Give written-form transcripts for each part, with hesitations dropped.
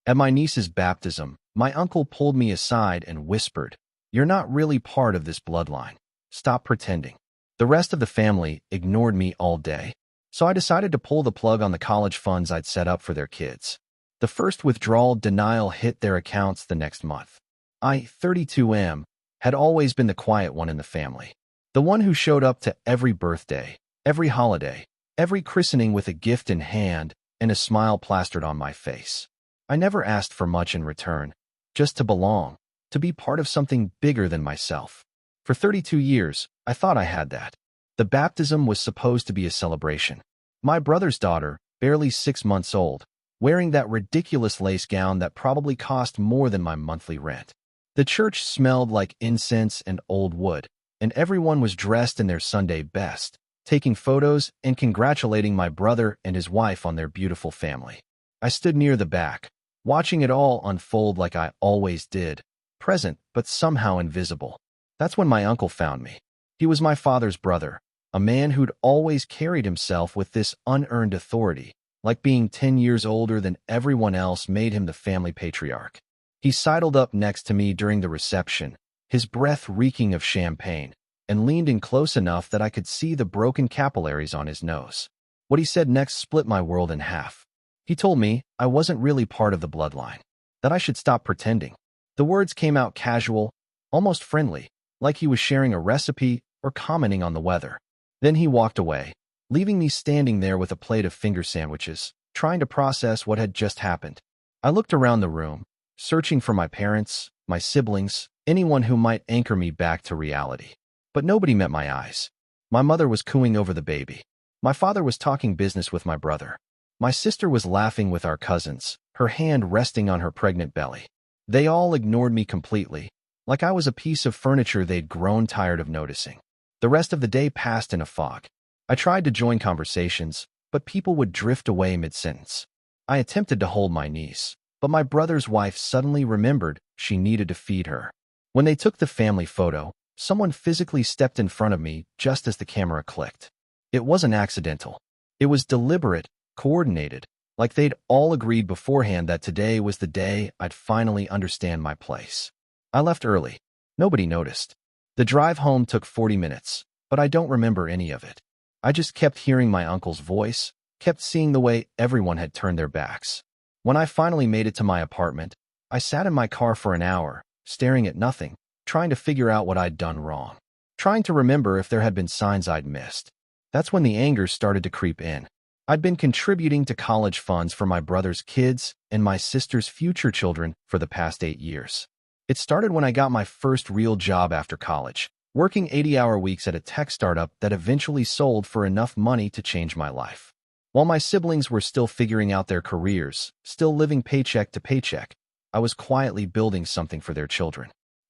At my niece's baptism, my uncle pulled me aside and whispered, "You're not really part of this bloodline. Stop pretending." The rest of the family ignored me all day, so I decided to pull the plug on the college funds I'd set up for their kids. The first withdrawal denial hit their accounts the next month. I, 32M, had always been the quiet one in the family. The one who showed up to every birthday, every holiday, every christening with a gift in hand and a smile plastered on my face. I never asked for much in return, just to belong, to be part of something bigger than myself. For 32 years, I thought I had that. The baptism was supposed to be a celebration. My brother's daughter, barely 6 months old, wearing that ridiculous lace gown that probably cost more than my monthly rent. The church smelled like incense and old wood, and everyone was dressed in their Sunday best, taking photos and congratulating my brother and his wife on their beautiful family. I stood near the back, watching it all unfold like I always did, present but somehow invisible. That's when my uncle found me. He was my father's brother, a man who'd always carried himself with this unearned authority, like being 10 years older than everyone else made him the family patriarch. He sidled up next to me during the reception, his breath reeking of champagne, and leaned in close enough that I could see the broken capillaries on his nose. What he said next split my world in half. He told me I wasn't really part of the bloodline, that I should stop pretending. The words came out casual, almost friendly, like he was sharing a recipe or commenting on the weather. Then he walked away, leaving me standing there with a plate of finger sandwiches, trying to process what had just happened. I looked around the room, searching for my parents, my siblings, anyone who might anchor me back to reality. But nobody met my eyes. My mother was cooing over the baby. My father was talking business with my brother. My sister was laughing with our cousins, her hand resting on her pregnant belly. They all ignored me completely, like I was a piece of furniture they'd grown tired of noticing. The rest of the day passed in a fog. I tried to join conversations, but people would drift away mid-sentence. I attempted to hold my niece, but my brother's wife suddenly remembered she needed to feed her. When they took the family photo, someone physically stepped in front of me just as the camera clicked. It wasn't accidental. It was deliberate, coordinated, like they'd all agreed beforehand that today was the day I'd finally understand my place. I left early. Nobody noticed. The drive home took 40 minutes, but I don't remember any of it. I just kept hearing my uncle's voice, kept seeing the way everyone had turned their backs. When I finally made it to my apartment, I sat in my car for an hour, staring at nothing, trying to figure out what I'd done wrong, trying to remember if there had been signs I'd missed. That's when the anger started to creep in. I'd been contributing to college funds for my brother's kids and my sister's future children for the past 8 years. It started when I got my first real job after college, working 80-hour weeks at a tech startup that eventually sold for enough money to change my life. While my siblings were still figuring out their careers, still living paycheck to paycheck, I was quietly building something for their children.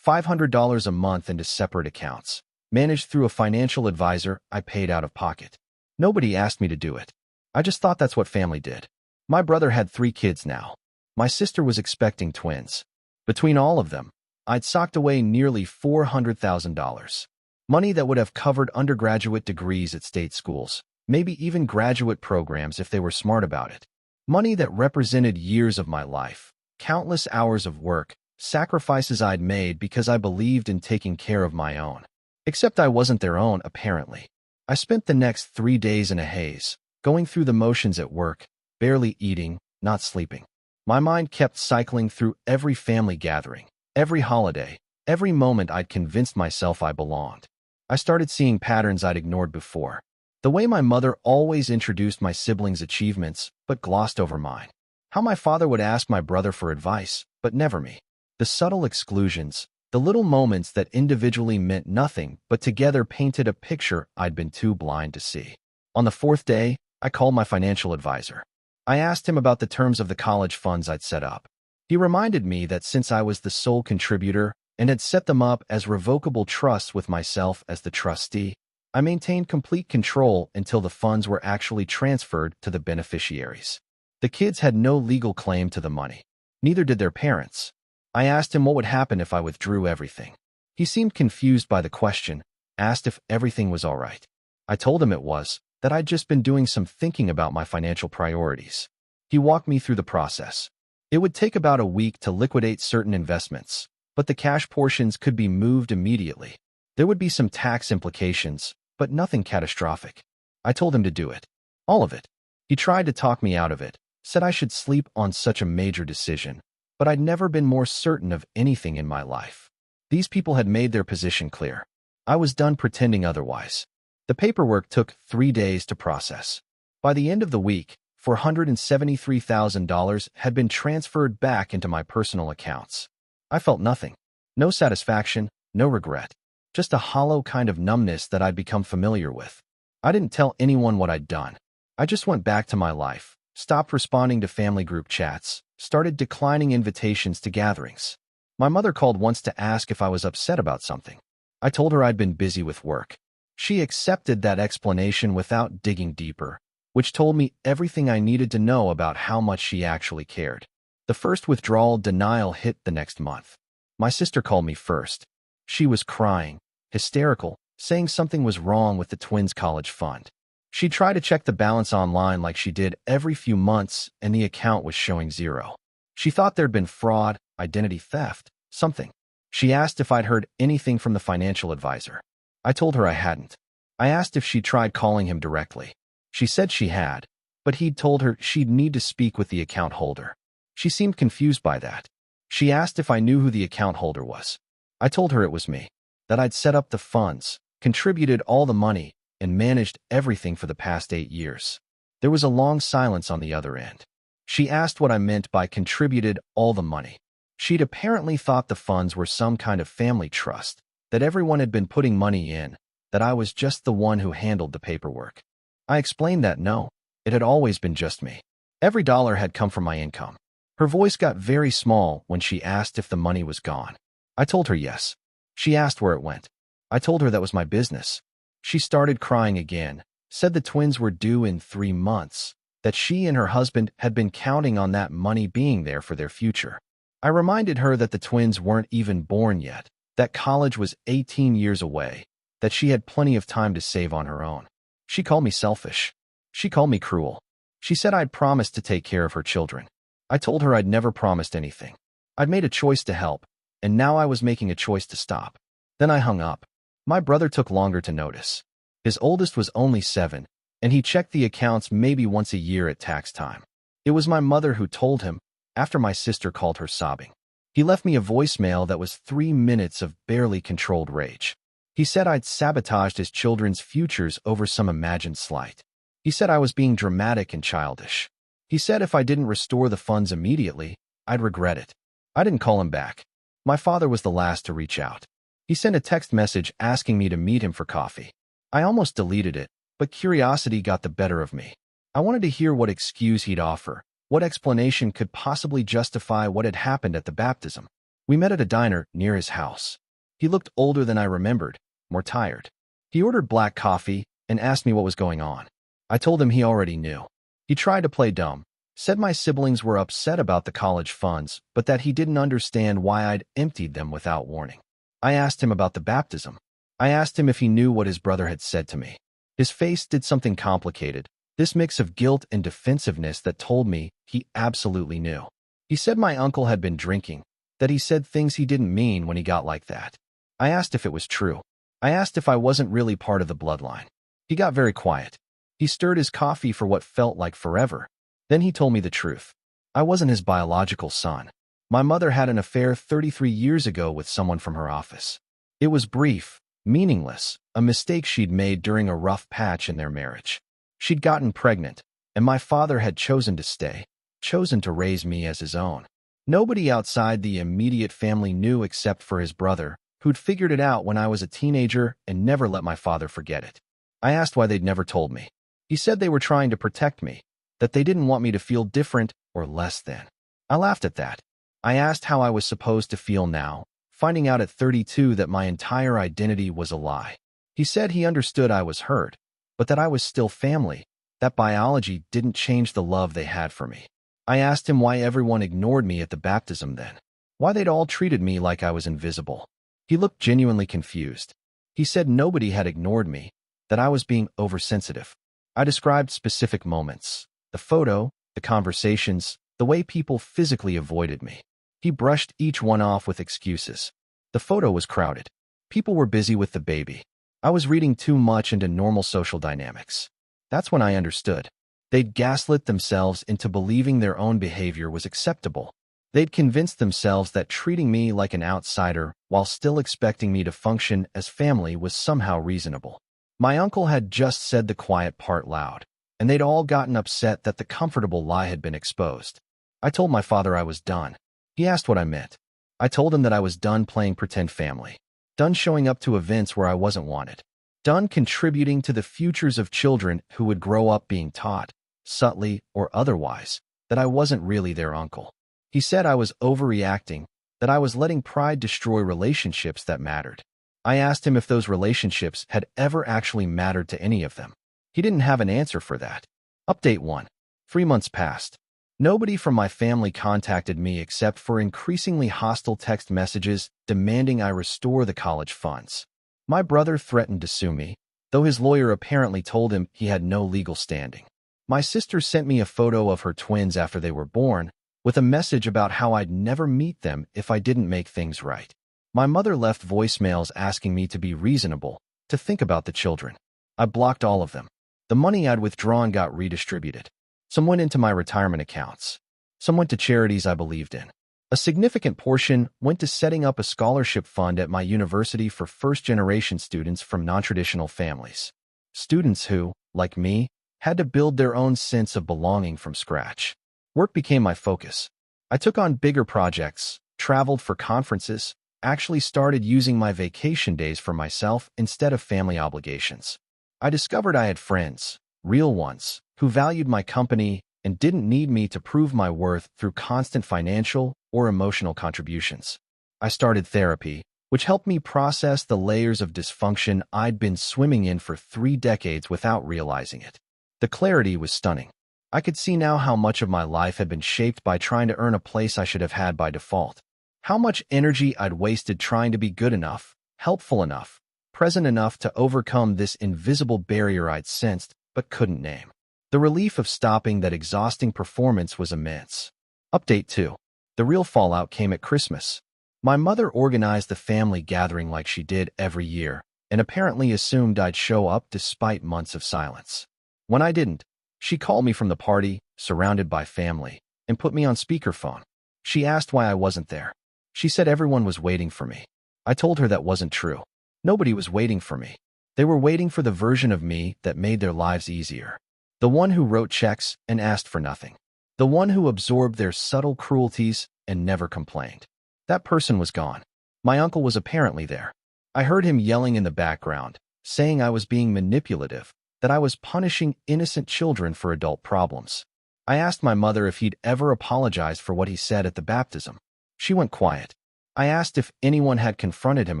$500 a month into separate accounts, managed through a financial advisor I paid out of pocket. Nobody asked me to do it. I just thought that's what family did. My brother had 3 kids now. My sister was expecting twins. Between all of them, I'd socked away nearly $400,000. Money that would have covered undergraduate degrees at state schools, maybe even graduate programs if they were smart about it. Money that represented years of my life, countless hours of work, sacrifices I'd made because I believed in taking care of my own. Except I wasn't their own, apparently. I spent the next 3 days in a haze, going through the motions at work, barely eating, not sleeping. My mind kept cycling through every family gathering, every holiday, every moment I'd convinced myself I belonged. I started seeing patterns I'd ignored before. The way my mother always introduced my siblings' achievements, but glossed over mine. How my father would ask my brother for advice, but never me. The subtle exclusions, the little moments that individually meant nothing, but together painted a picture I'd been too blind to see. On the 4th day, I called my financial advisor. I asked him about the terms of the college funds I'd set up. He reminded me that since I was the sole contributor and had set them up as revocable trusts with myself as the trustee, I maintained complete control until the funds were actually transferred to the beneficiaries. The kids had no legal claim to the money. Neither did their parents. I asked him what would happen if I withdrew everything. He seemed confused by the question, asked if everything was all right. I told him it was, that I'd just been doing some thinking about my financial priorities. He walked me through the process. It would take about a week to liquidate certain investments, but the cash portions could be moved immediately. There would be some tax implications, but nothing catastrophic. I told him to do it. All of it. He tried to talk me out of it, said I should sleep on such a major decision, but I'd never been more certain of anything in my life. These people had made their position clear. I was done pretending otherwise. The paperwork took 3 days to process. By the end of the week, $473,000 had been transferred back into my personal accounts. I felt nothing. No satisfaction, no regret. Just a hollow kind of numbness that I'd become familiar with. I didn't tell anyone what I'd done. I just went back to my life, stopped responding to family group chats, started declining invitations to gatherings. My mother called once to ask if I was upset about something. I told her I'd been busy with work. She accepted that explanation without digging deeper, which told me everything I needed to know about how much she actually cared. The first withdrawal denial hit the next month. My sister called me first. She was crying, hysterical, saying something was wrong with the twins' college fund. She tried to check the balance online like she did every few months, and the account was showing zero. She thought there'd been fraud, identity theft, something. She asked if I'd heard anything from the financial advisor. I told her I hadn't. I asked if she'd tried calling him directly. She said she had, but he'd told her she'd need to speak with the account holder. She seemed confused by that. She asked if I knew who the account holder was. I told her it was me, that I'd set up the funds, contributed all the money, and managed everything for the past 8 years. There was a long silence on the other end. She asked what I meant by contributed all the money. She'd apparently thought the funds were some kind of family trust, that everyone had been putting money in, that I was just the one who handled the paperwork. I explained that no, it had always been just me. Every dollar had come from my income. Her voice got very small when she asked if the money was gone. I told her yes. She asked where it went. I told her that was my business. She started crying again, said the twins were due in 3 months, that she and her husband had been counting on that money being there for their future. I reminded her that the twins weren't even born yet, that college was 18 years away, that she had plenty of time to save on her own. She called me selfish. She called me cruel. She said I'd promised to take care of her children. I told her I'd never promised anything. I'd made a choice to help, and now I was making a choice to stop. Then I hung up. My brother took longer to notice. His oldest was only 7, and he checked the accounts maybe once a year at tax time. It was my mother who told him, after my sister called her sobbing. He left me a voicemail that was 3 minutes of barely controlled rage. He said I'd sabotaged his children's futures over some imagined slight. He said I was being dramatic and childish. He said if I didn't restore the funds immediately, I'd regret it. I didn't call him back. My father was the last to reach out. He sent a text message asking me to meet him for coffee. I almost deleted it, but curiosity got the better of me. I wanted to hear what excuse he'd offer, what explanation could possibly justify what had happened at the baptism. We met at a diner near his house. He looked older than I remembered, more tired. He ordered black coffee and asked me what was going on. I told him he already knew. He tried to play dumb, said my siblings were upset about the college funds, but that he didn't understand why I'd emptied them without warning. I asked him about the baptism. I asked him if he knew what his brother had said to me. His face did something complicated, this mix of guilt and defensiveness that told me he absolutely knew. He said my uncle had been drinking, that he said things he didn't mean when he got like that. I asked if it was true. I asked if I wasn't really part of the bloodline. He got very quiet. He stirred his coffee for what felt like forever. Then he told me the truth. I wasn't his biological son. My mother had an affair 33 years ago with someone from her office. It was brief, meaningless, a mistake she'd made during a rough patch in their marriage. She'd gotten pregnant, and my father had chosen to stay, chosen to raise me as his own. Nobody outside the immediate family knew except for his brother, who'd figured it out when I was a teenager and never let my father forget it. I asked why they'd never told me. He said they were trying to protect me, that they didn't want me to feel different or less than. I laughed at that. I asked how I was supposed to feel now, finding out at 32 that my entire identity was a lie. He said he understood I was hurt, but that I was still family, that biology didn't change the love they had for me. I asked him why everyone ignored me at the baptism then, why they'd all treated me like I was invisible. He looked genuinely confused. He said nobody had ignored me, that I was being oversensitive. I described specific moments, the photo, the conversations, the way people physically avoided me. He brushed each one off with excuses. The photo was crowded. People were busy with the baby. I was reading too much into normal social dynamics. That's when I understood. They'd gaslit themselves into believing their own behavior was acceptable. They'd convinced themselves that treating me like an outsider while still expecting me to function as family was somehow reasonable. My uncle had just said the quiet part loud, and they'd all gotten upset that the comfortable lie had been exposed. I told my father I was done. He asked what I meant. I told him that I was done playing pretend family, done showing up to events where I wasn't wanted, done contributing to the futures of children who would grow up being taught, subtly or otherwise, that I wasn't really their uncle. He said I was overreacting, that I was letting pride destroy relationships that mattered. I asked him if those relationships had ever actually mattered to any of them. He didn't have an answer for that. Update 1. 3 months passed. Nobody from my family contacted me except for increasingly hostile text messages demanding I restore the college funds. My brother threatened to sue me, though his lawyer apparently told him he had no legal standing. My sister sent me a photo of her twins after they were born, with a message about how I'd never meet them if I didn't make things right. My mother left voicemails asking me to be reasonable, to think about the children. I blocked all of them. The money I'd withdrawn got redistributed. Some went into my retirement accounts. Some went to charities I believed in. A significant portion went to setting up a scholarship fund at my university for first-generation students from non-traditional families. Students who, like me, had to build their own sense of belonging from scratch. Work became my focus. I took on bigger projects, traveled for conferences, actually started using my vacation days for myself instead of family obligations. I discovered I had friends, real ones, who valued my company and didn't need me to prove my worth through constant financial or emotional contributions. I started therapy, which helped me process the layers of dysfunction I'd been swimming in for 3 decades without realizing it. The clarity was stunning. I could see now how much of my life had been shaped by trying to earn a place I should have had by default. How much energy I'd wasted trying to be good enough, helpful enough, present enough to overcome this invisible barrier I'd sensed but couldn't name. The relief of stopping that exhausting performance was immense. Update 2. The real fallout came at Christmas. My mother organized the family gathering like she did every year, and apparently assumed I'd show up despite months of silence. When I didn't, she called me from the party, surrounded by family, and put me on speakerphone. She asked why I wasn't there. She said everyone was waiting for me. I told her that wasn't true. Nobody was waiting for me. They were waiting for the version of me that made their lives easier. The one who wrote checks and asked for nothing. The one who absorbed their subtle cruelties and never complained. That person was gone. My uncle was apparently there. I heard him yelling in the background, saying I was being manipulative, that I was punishing innocent children for adult problems. I asked my mother if he'd ever apologized for what he said at the baptism. She went quiet. I asked if anyone had confronted him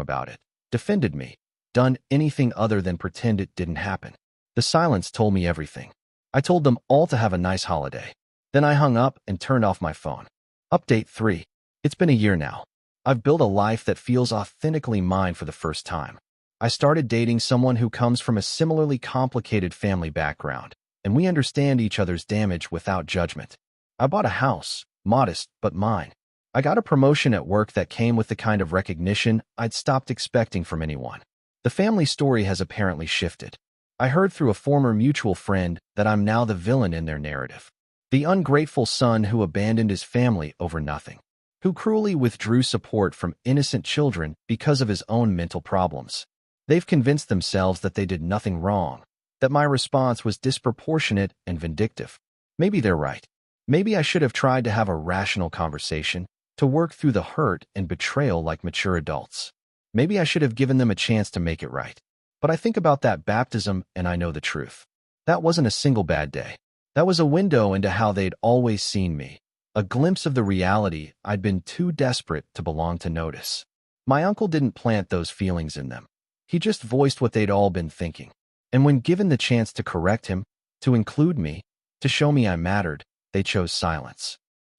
about it, defended me, done anything other than pretend it didn't happen. The silence told me everything. I told them all to have a nice holiday. Then I hung up and turned off my phone. Update 3. It's been a year now. I've built a life that feels authentically mine for the first time. I started dating someone who comes from a similarly complicated family background, and we understand each other's damage without judgment. I bought a house, modest but mine. I got a promotion at work that came with the kind of recognition I'd stopped expecting from anyone. The family story has apparently shifted. I heard through a former mutual friend that I'm now the villain in their narrative. The ungrateful son who abandoned his family over nothing, who cruelly withdrew support from innocent children because of his own mental problems. They've convinced themselves that they did nothing wrong, that my response was disproportionate and vindictive. Maybe they're right. Maybe I should have tried to have a rational conversation, to work through the hurt and betrayal like mature adults. Maybe I should have given them a chance to make it right. But I think about that baptism and I know the truth. That wasn't a single bad day. That was a window into how they'd always seen me, a glimpse of the reality I'd been too desperate to belong to notice. My uncle didn't plant those feelings in them. He just voiced what they'd all been thinking. And when given the chance to correct him, to include me, to show me I mattered, they chose silence.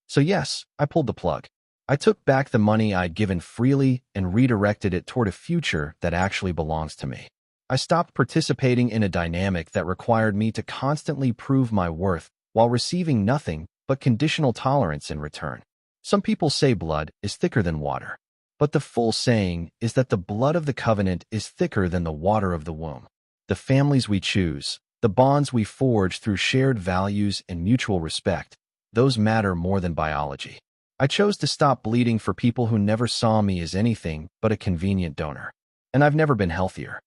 So yes, I pulled the plug. I took back the money I'd given freely and redirected it toward a future that actually belongs to me. I stopped participating in a dynamic that required me to constantly prove my worth while receiving nothing but conditional tolerance in return. Some people say blood is thicker than water, but the full saying is that the blood of the covenant is thicker than the water of the womb. The families we choose, the bonds we forge through shared values and mutual respect, those matter more than biology. I chose to stop bleeding for people who never saw me as anything but a convenient donor. And I've never been healthier.